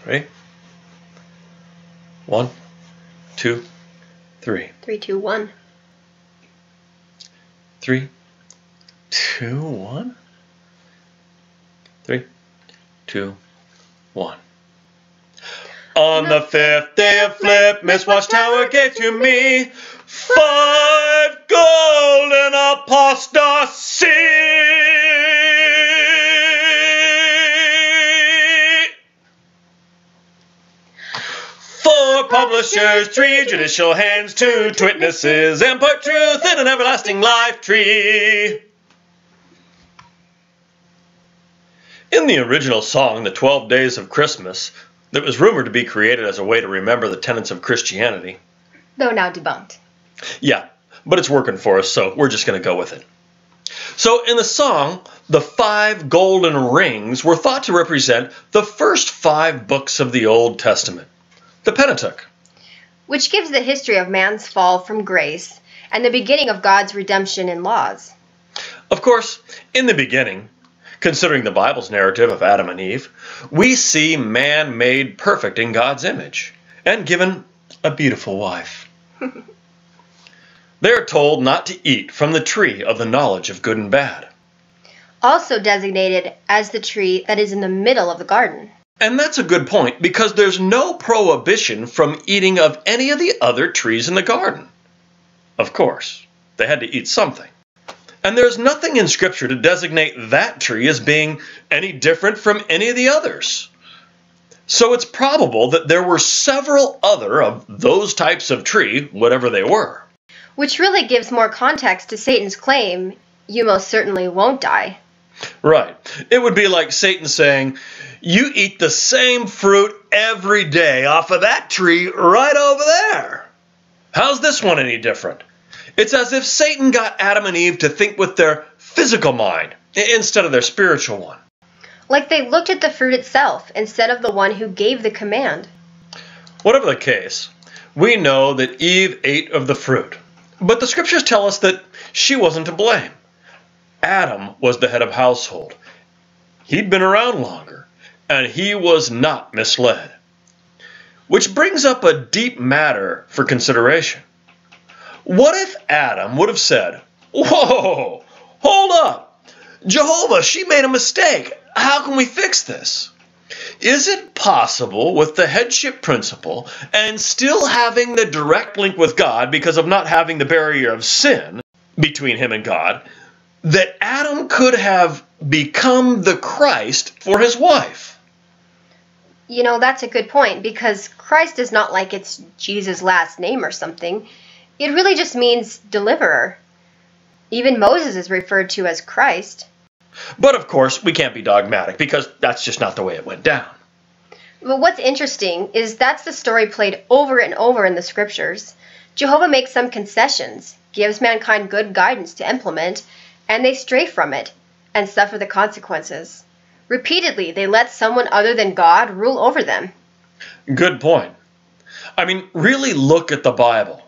Ready? 1, 2, 3. 3, 2, 1. 3, 2, 1. 3, 2, 1. On the 5th day of Flipmas Watchtower gave to me 5 golden apostasies. 4 publishers, 3 judicial hands, 2 witnesses, and put truth in an everlasting life tree. In the original song, The 12 Days of Christmas, that was rumored to be created as a way to remember the tenets of Christianity. Though now debunked. Yeah, but it's working for us, so we're just going to go with it. So in the song, the 5 golden rings were thought to represent the first 5 books of the Old Testament, the Pentateuch. Which gives the history of man's fall from grace and the beginning of God's redemption in laws. Of course, in the beginning, considering the Bible's narrative of Adam and Eve, we see man made perfect in God's image and given a beautiful wife. They are told not to eat from the tree of the knowledge of good and bad. Also designated as the tree that is in the middle of the garden. And that's a good point, because there's no prohibition from eating of any of the other trees in the garden. Of course, they had to eat something. And there's nothing in Scripture to designate that tree as being any different from any of the others. So it's probable that there were several other of those types of tree, whatever they were. Which really gives more context to Satan's claim, you most certainly won't die. Right. It would be like Satan saying, you eat the same fruit every day off of that tree right over there. How's this one any different? It's as if Satan got Adam and Eve to think with their physical mind instead of their spiritual one. Like they looked at the fruit itself instead of the one who gave the command. Whatever the case, we know that Eve ate of the fruit. But the Scriptures tell us that she wasn't to blame. Adam was the head of household. He'd been around longer, and he was not misled. Which brings up a deep matter for consideration. What if Adam would have said, whoa, hold up, Jehovah, she made a mistake. How can we fix this? Is it possible with the headship principle and still having the direct link with God because of not having the barrier of sin between him and God, that Adam could have become the Christ for his wife? You know, that's a good point, because Christ is not like it's Jesus' last name or something. It really just means deliverer. Even Moses is referred to as Christ. But of course, we can't be dogmatic, because that's just not the way it went down. But what's interesting is that's the story played over and over in the Scriptures. Jehovah makes some concessions, gives mankind good guidance to implement, and they stray from it and suffer the consequences. Repeatedly, they let someone other than God rule over them. Good point. I mean, really look at the Bible.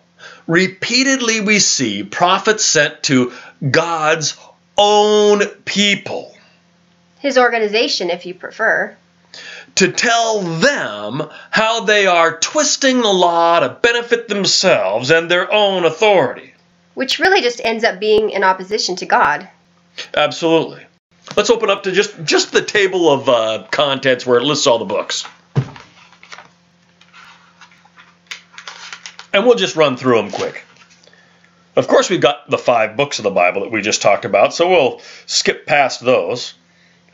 Repeatedly we see prophets sent to God's own people. His organization, if you prefer. To tell them how they are twisting the law to benefit themselves and their own authority. Which really just ends up being in opposition to God. Absolutely. Let's open up to just the table of contents where it lists all the books. And we'll just run through them quick. Of course, we've got the 5 books of the Bible that we just talked about, so we'll skip past those.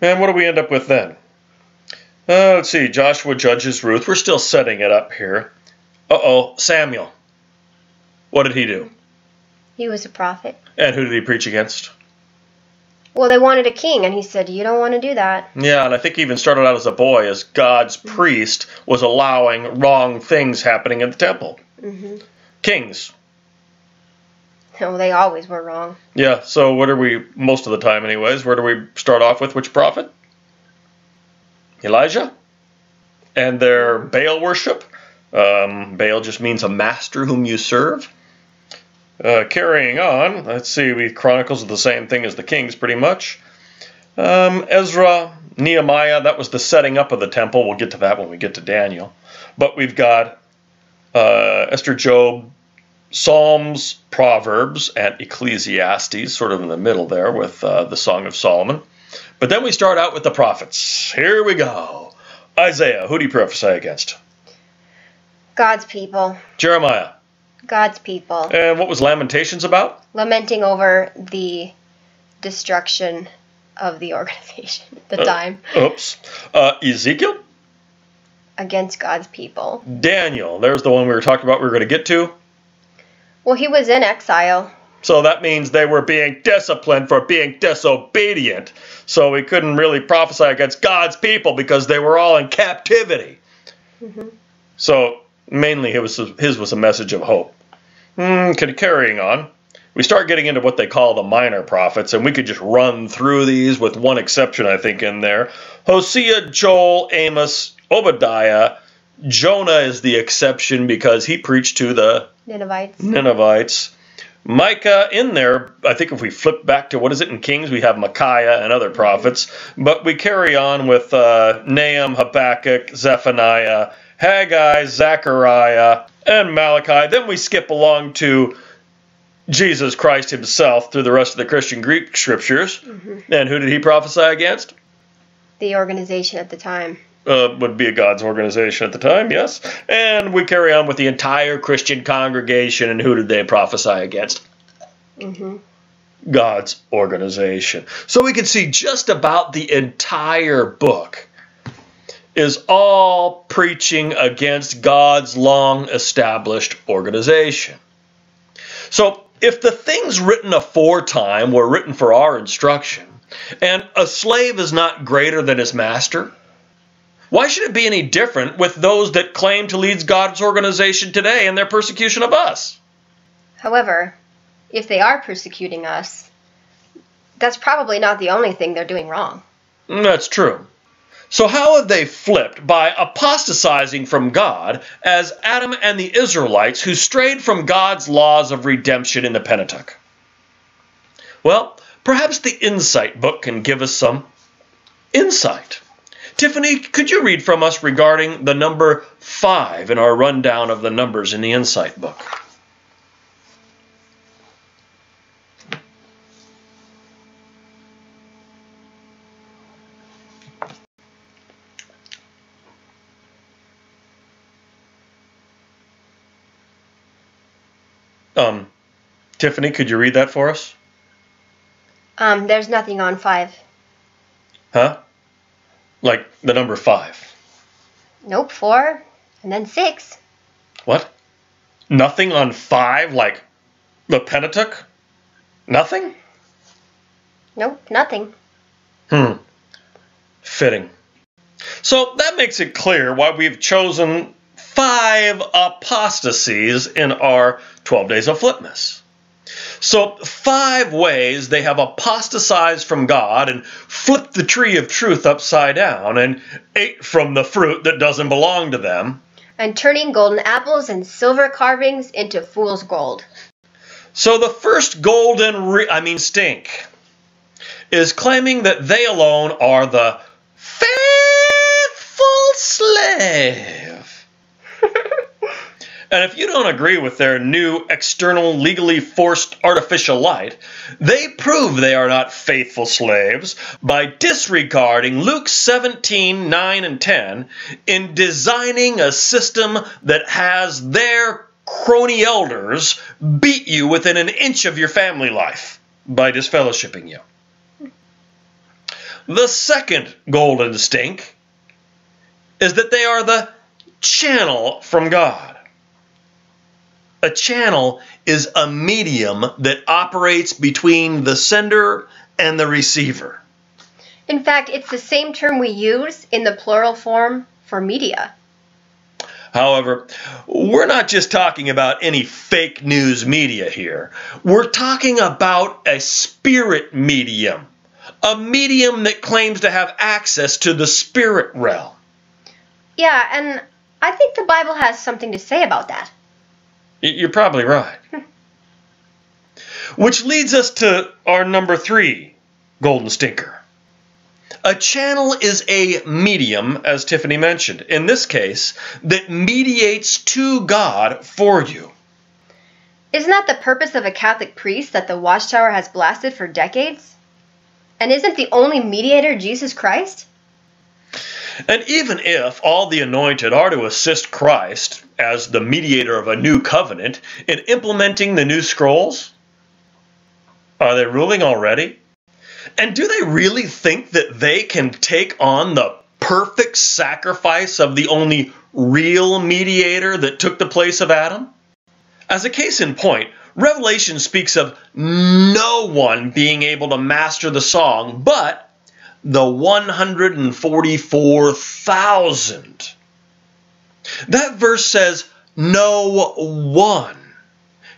And what do we end up with then? Let's see, Joshua, Judges, Ruth. We're still setting it up here. Samuel. What did he do? He was a prophet. And who did he preach against? Well, they wanted a king, and he said, you don't want to do that. Yeah, and I think he even started out as a boy, as God's priest was allowing wrong things happening in the temple. Mm-hmm. Kings. Oh, they always were wrong. Yeah, so what are we, most of the time anyways, where do we start off with? Which prophet? Elijah? And their Baal worship. Baal just means a master whom you serve. Carrying on, let's see, Chronicles are the same thing as the Kings pretty much. Ezra, Nehemiah, that was the setting up of the temple. We'll get to that when we get to Daniel. But we've got Esther, Job, Psalms, Proverbs, and Ecclesiastes, sort of in the middle there with the Song of Solomon. But then we start out with the prophets. Here we go. Isaiah, who do you prophesy against? God's people. Jeremiah. God's people. And what was Lamentations about? Lamenting over the destruction of the organization at the time. Oops. Ezekiel? Against God's people. Daniel, there's the one we were talking about we were going to get to. Well, he was in exile. So that means they were being disciplined for being disobedient. So we couldn't really prophesy against God's people because they were all in captivity. Mm-hmm. So mainly his was a message of hope. Carrying on, we start getting into what they call the minor prophets, and we could just run through these with one exception, I think, in there. Hosea, Joel, Amos, Obadiah. Jonah is the exception because he preached to the Ninevites. Micah in there, I think if we flip back to, what is it in Kings, we have Micaiah and other prophets. But we carry on with Nahum, Habakkuk, Zephaniah, Haggai, Zechariah, and Malachi. Then we skip along to Jesus Christ himself through the rest of the Christian Greek scriptures. Mm-hmm. And who did he prophesy against? The organization at the time. Would be a God's organization at the time, yes. And we carry on with the entire Christian congregation, and who did they prophesy against? Mm-hmm. God's organization. So we can see just about the entire book is all preaching against God's long-established organization. So if the things written aforetime were written for our instruction, and a slave is not greater than his master, why should it be any different with those that claim to lead God's organization today in their persecution of us? However, if they are persecuting us, that's probably not the only thing they're doing wrong. That's true. So how have they flipped by apostatizing from God as Adam and the Israelites who strayed from God's laws of redemption in the Pentateuch? Well, perhaps the Insight book can give us some insight. Tiffany, could you read from us regarding the number 5 in our rundown of the numbers in the Insight book? Tiffany, could you read that for us? There's nothing on 5. Huh? Like the number 5? Nope, 4, and then 6. What? Nothing on 5, like the Pentateuch? Nothing? Nope, nothing. Fitting. So that makes it clear why we've chosen 5 apostasies in our 12 Days of Flipmas. So 5 ways they have apostatized from God and flipped the tree of truth upside down and ate from the fruit that doesn't belong to them. And turning golden apples and silver carvings into fool's gold. So the first golden stink is claiming that they alone are the faithful slave. And if you don't agree with their new external, legally forced artificial light, they prove they are not faithful slaves by disregarding Luke 17, 9, and 10 in designing a system that has their crony elders beat you within an inch of your family life by disfellowshipping you. The second golden stink is that they are the channel from God. A channel is a medium that operates between the sender and the receiver. In fact, it's the same term we use in the plural form for media. However, we're not just talking about any fake news media here. We're talking about a spirit medium. A medium that claims to have access to the spirit realm. Yeah, and I think the Bible has something to say about that. You're probably right. Which leads us to our number 3 golden stinker. A channel is a medium, as Tiffany mentioned, in this case, that mediates to God for you. Isn't that the purpose of a Catholic priest that the Watchtower has blasted for decades? And isn't the only mediator Jesus Christ? And even if all the anointed are to assist Christ as the mediator of a new covenant in implementing the new scrolls, are they ruling already? And do they really think that they can take on the perfect sacrifice of the only real mediator that took the place of Adam? As a case in point, Revelation speaks of no one being able to master the song but the 144,000. That verse says no one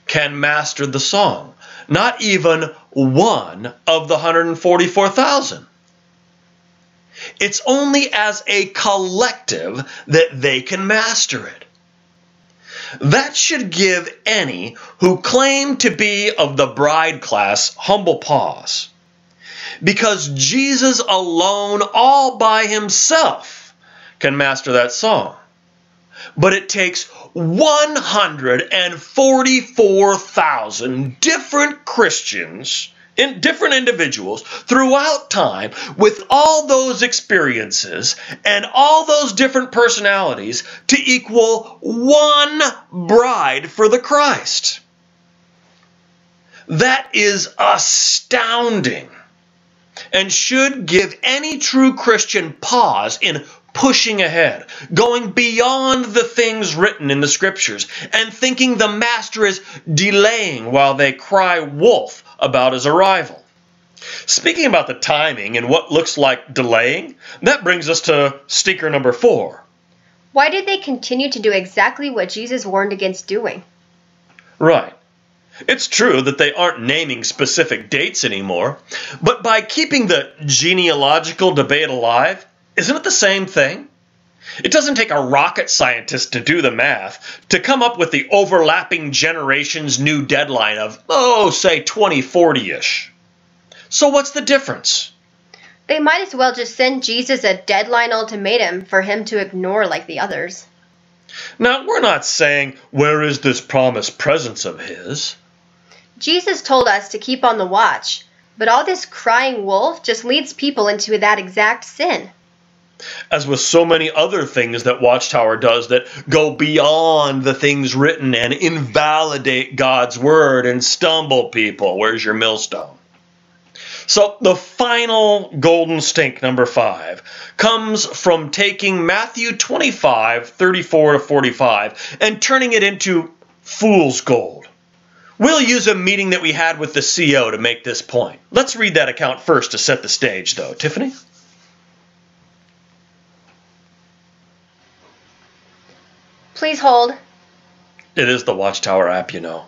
can master the song, not even one of the 144,000. It's only as a collective that they can master it. That should give any who claim to be of the bride class humble pause, because Jesus alone, all by himself, can master that song. But it takes 144,000 different Christians, different individuals throughout time with all those experiences and all those different personalities to equal one bride for the Christ. That is astounding and should give any true Christian pause in pushing ahead, going beyond the things written in the Scriptures, and thinking the Master is delaying while they cry wolf about his arrival. Speaking about the timing and what looks like delaying, that brings us to stinker number 4. Why did they continue to do exactly what Jesus warned against doing? Right. It's true that they aren't naming specific dates anymore, but by keeping the genealogical debate alive, isn't it the same thing? It doesn't take a rocket scientist to do the math to come up with the overlapping generations' new deadline of, say 2040-ish. So what's the difference? They might as well just send Jesus a deadline ultimatum for him to ignore like the others. Now, we're not saying, where is this promised presence of his? Jesus told us to keep on the watch, but all this crying wolf just leads people into that exact sin. As with so many other things that Watchtower does that go beyond the things written and invalidate God's word and stumble people. Where's your millstone? So the final golden stink, number 5, comes from taking Matthew 25:34-45 and turning it into fool's gold. We'll use a meeting that we had with the CO to make this point. Let's read that account first to set the stage, though. Tiffany? Please hold. It is the Watchtower app, you know.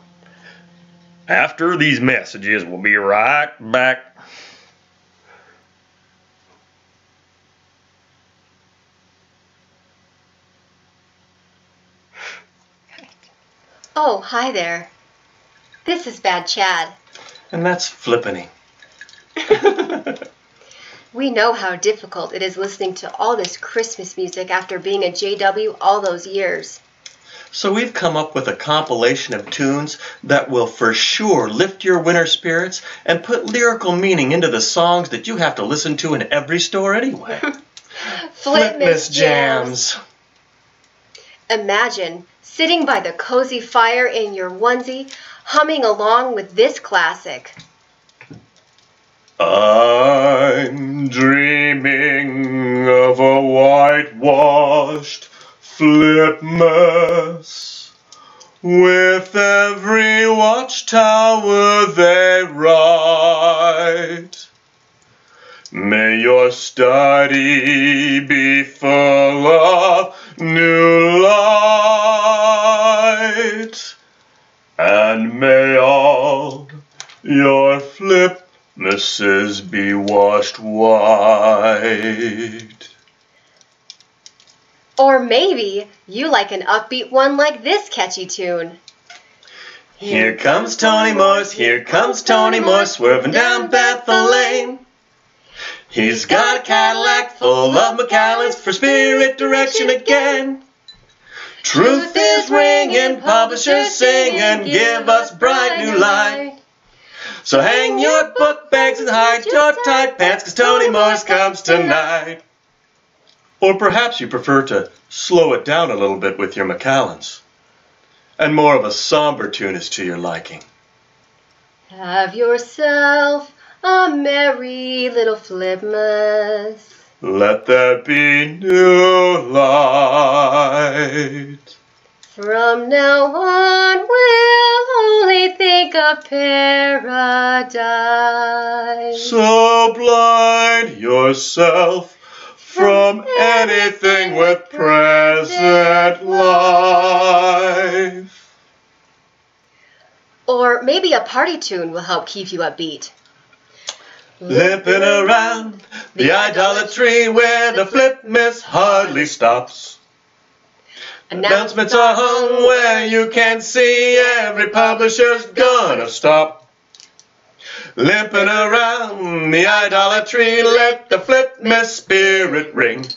After these messages, we'll be right back. Oh, hi there. This is Bad Chad. And that's Flippany. We know how difficult it is listening to all this Christmas music after being a JW all those years. So we've come up with a compilation of tunes that will for sure lift your winter spirits and put lyrical meaning into the songs that you have to listen to in every store anyway. Flipmas Jamz. Imagine sitting by the cozy fire in your onesie, humming along with this classic. I'm dreaming of a whitewashed Flipmas. With every watchtower they write, may your study be full of new light, and may all your Flipmases be washed white. Or maybe you like an upbeat one like this catchy tune. Here comes Tony Moore, here comes Tony Moore, swerving down Bethel Lane. He's got a Cadillac full of McAllens for spirit direction again. Truth is ringing, publishers singing, give us bright new light. So hang your book bags and hide your tight pants, 'cause Tony Morse comes tonight. Or perhaps you prefer to slow it down a little bit with your McAllens, and more of a somber tune is to your liking. Have yourself a merry little Flipmas. Let there be new light. From now on we'll only think of paradise. So blind yourself from anything with present life. Or maybe a party tune will help keep you upbeat. Limping around the idolatry where the Flipmas hardly stops. Announcements are hung where you can see every publisher's gonna stop. Limping around the idolatry, let the Flipmas spirit ring.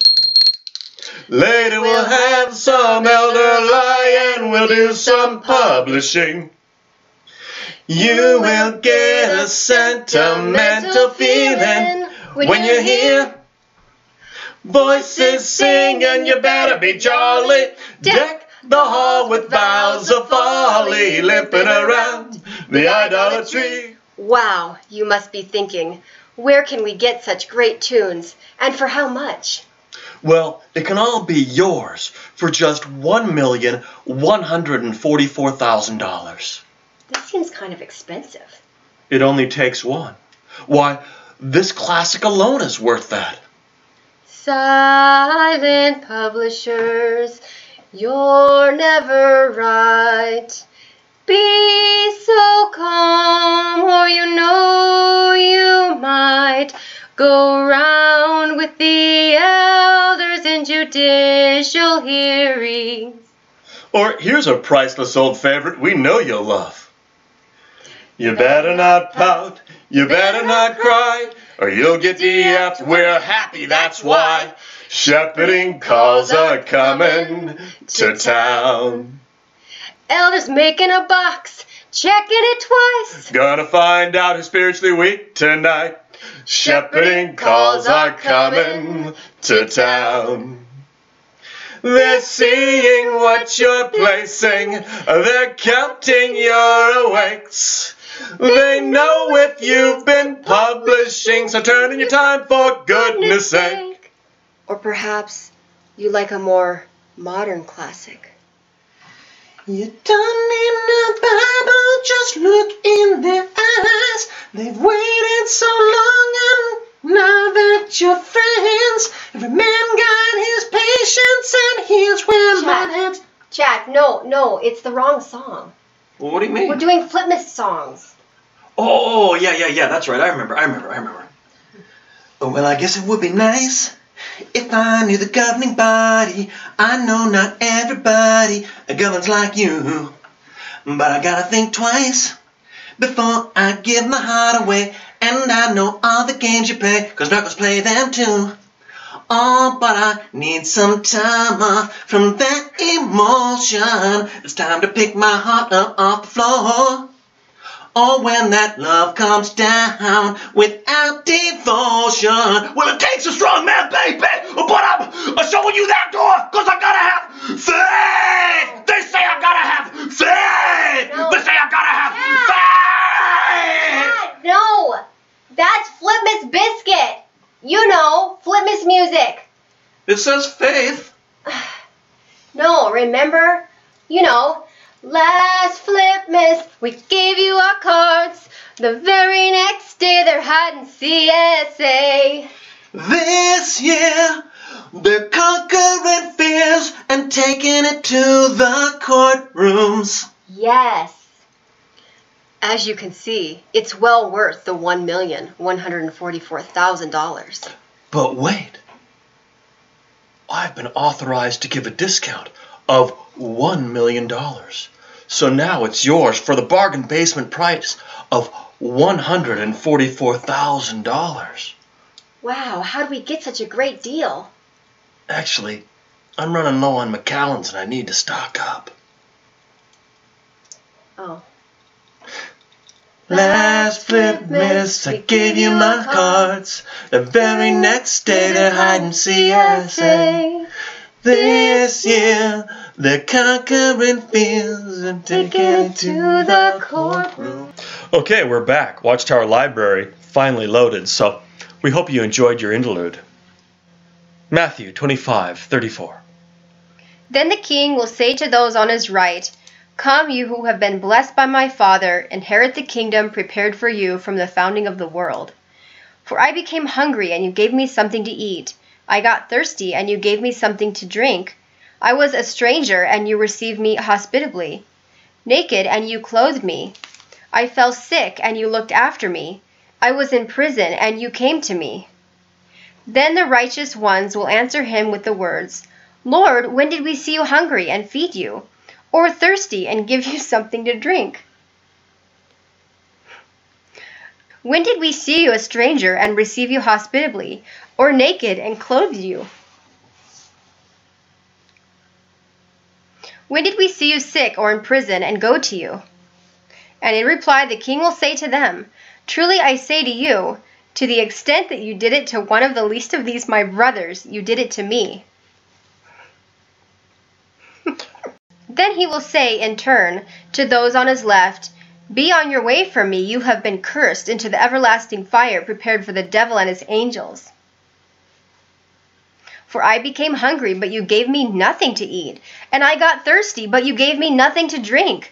Later we'll have some elder lie and we'll do some publishing. You will get a sentimental feeling when you hear voices singing. You better be jolly. Deck the hall with vows of folly, limping around the idolatry. Wow, you must be thinking, where can we get such great tunes, and for how much? Well, it can all be yours for just $1,144,000. This seems kind of expensive. It only takes one. Why, this classic alone is worth that. Silent publishers, you're never right. Be so calm, or you know you might go round with the elders in judicial hearings. Or here's a priceless old favorite we know you'll love. You better not pout, you better not cry, or you'll get DF'd. We're happy, that's why. Shepherding calls are coming to town. Elders making a box, checking it twice. Gonna find out who's spiritually weak tonight. Shepherding calls are coming to town. They're seeing what you're placing, they're counting your awakes. They know if you've been publishing, so turn in your time for goodness sake. Or perhaps you like a more modern classic. You don't need no Bible, just look in their eyes. They've waited so long and now that you're friends, every man got his patience and here's where mine ends. Chad, no, it's the wrong song. Well, what do you mean? We're doing Flipmas songs. Oh, yeah, that's right. I remember. Well, I guess it would be nice if I knew the governing body. I know not everybody governs like you, but I gotta think twice before I give my heart away. And I know all the games you play, 'cause knuckles play them too. Oh, but I need some time off from that emotion. It's time to pick my heart up off the floor. Oh, when that love comes down without devotion. Well, it takes a strong man, baby, but I'm showing you that door, 'cause I gotta have faith. They say I gotta have faith. No. They say I gotta have faith. No, that's Flipmas Biscuit. You know, Flipmas music. It says faith. No, remember? You know, last Flipmas, we gave you our cards. The very next day, they're hiding CSA. This year, they're conquering fears and taking it to the courtrooms. Yes. As you can see, it's well worth the $1,144,000. But wait. I've been authorized to give a discount of $1 million. So now it's yours for the bargain basement price of $144,000. Wow, how did we get such a great deal? Actually, I'm running low on McAllen's and I need to stock up. Oh. Last Flipmas, I gave you my cards. The very next day they're hiding CSA. This year, they're conquering fields and taking it to the courtroom. Okay, we're back. Watchtower Library finally loaded, so we hope you enjoyed your interlude. Matthew 25:34. Then the king will say to those on his right, "Come, you who have been blessed by my Father, inherit the kingdom prepared for you from the founding of the world. For I became hungry, and you gave me something to eat. I got thirsty, and you gave me something to drink. I was a stranger, and you received me hospitably. Naked, and you clothed me. I fell sick, and you looked after me. I was in prison, and you came to me." Then the righteous ones will answer him with the words, "Lord, when did we see you hungry and feed you, or thirsty and give you something to drink? When did we see you a stranger and receive you hospitably, or naked and clothe you? When did we see you sick or in prison and go to you?" And in reply the king will say to them, "Truly I say to you, to the extent that you did it to one of the least of these my brothers, you did it to me." Then he will say in turn to those on his left, "Be on your way from me, you have been cursed, into the everlasting fire prepared for the devil and his angels. For I became hungry, but you gave me nothing to eat, and I got thirsty, but you gave me nothing to drink.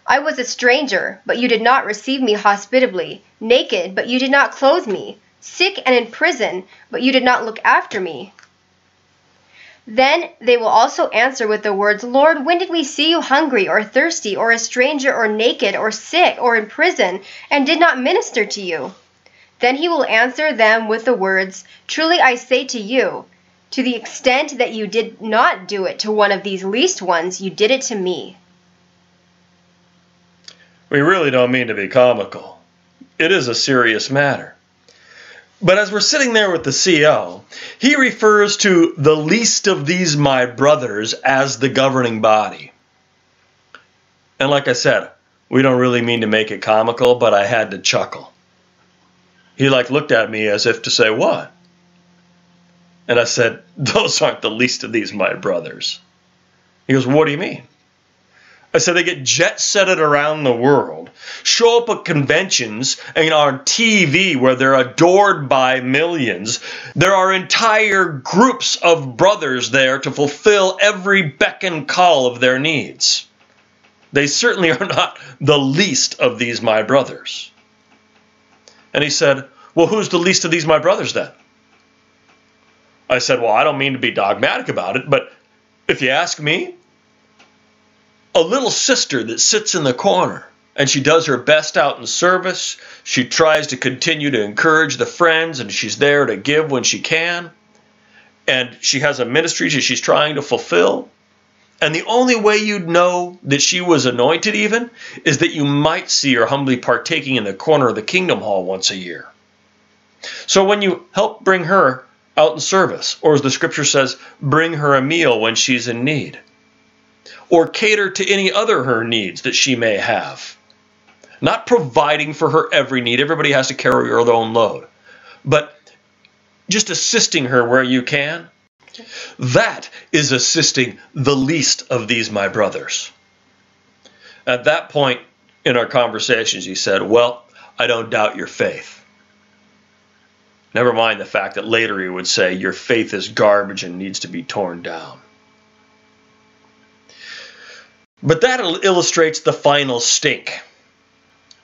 I was a stranger, but you did not receive me hospitably, naked, but you did not clothe me, sick and in prison, but you did not look after me." Then they will also answer with the words, "Lord, when did we see you hungry or thirsty or a stranger or naked or sick or in prison and did not minister to you?" Then he will answer them with the words, "Truly I say to you, to the extent that you did not do it to one of these least ones, you did it to me." We really don't mean to be comical. It is a serious matter. But as we're sitting there with the CO, he refers to the least of these my brothers as the governing body. And like I said, we don't really mean to make it comical, but I had to chuckle. He looked at me as if to say, "What?" And I said, "Those aren't the least of these my brothers." He goes, "What do you mean?" I said, "They get jet-setted around the world, show up at conventions and on TV where they're adored by millions. There are entire groups of brothers there to fulfill every beck and call of their needs. They certainly are not the least of these my brothers." And he said, "Well, who's the least of these my brothers then?" I said, "Well, I don't mean to be dogmatic about it, but if you ask me, a little sister that sits in the corner and she does her best out in service. She tries to continue to encourage the friends and she's there to give when she can. And she has a ministry that she's trying to fulfill. And the only way you'd know that she was anointed even is that you might see her humbly partaking in the corner of the Kingdom Hall once a year. So when you help bring her out in service, or as the scripture says, bring her a meal when she's in need, or cater to any other her needs that she may have. Not providing for her every need. Everybody has to carry their own load. But just assisting her where you can. That is assisting the least of these my brothers. At that point in our conversations, he said, "Well, I don't doubt your faith." Never mind the fact that later he would say, "Your faith is garbage and needs to be torn down." But that illustrates the final stink.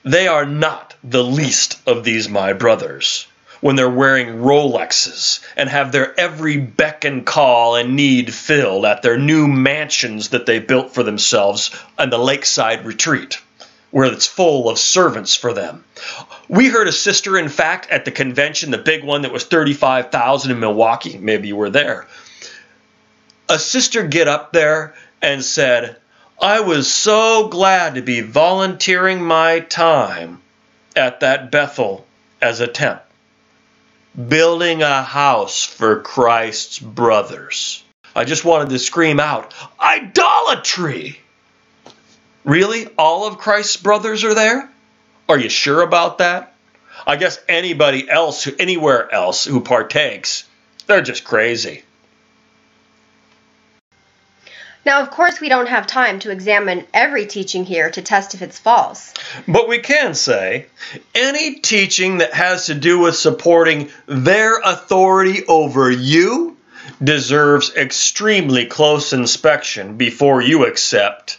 They are not the least of these my brothers when they're wearing Rolexes and have their every beck and call and need filled at their new mansions that they built for themselves on the lakeside retreat, where it's full of servants for them. We heard a sister, in fact, at the convention, the big one that was 35,000 in Milwaukee, maybe you were there, a sister get up there and said, "I was so glad to be volunteering my time at that Bethel as a temp." building a house for Christ's brothers. I just wanted to scream out, idolatry! Really? All of Christ's brothers are there? Are you sure about that? I guess anybody else, anywhere else who partakes, they're just crazy. Now, of course, we don't have time to examine every teaching here to test if it's false. But we can say, any teaching that has to do with supporting their authority over you deserves extremely close inspection before you accept.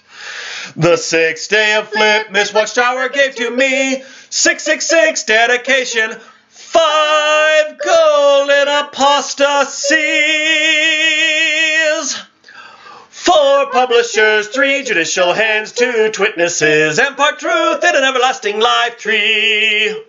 The 6th day of Flipmas Watchtower gave to me 666 dedication, 5 Golden Apostasies. 4 publishers, 3 judicial hands, 2 witnesses, and part truth in an everlasting life tree.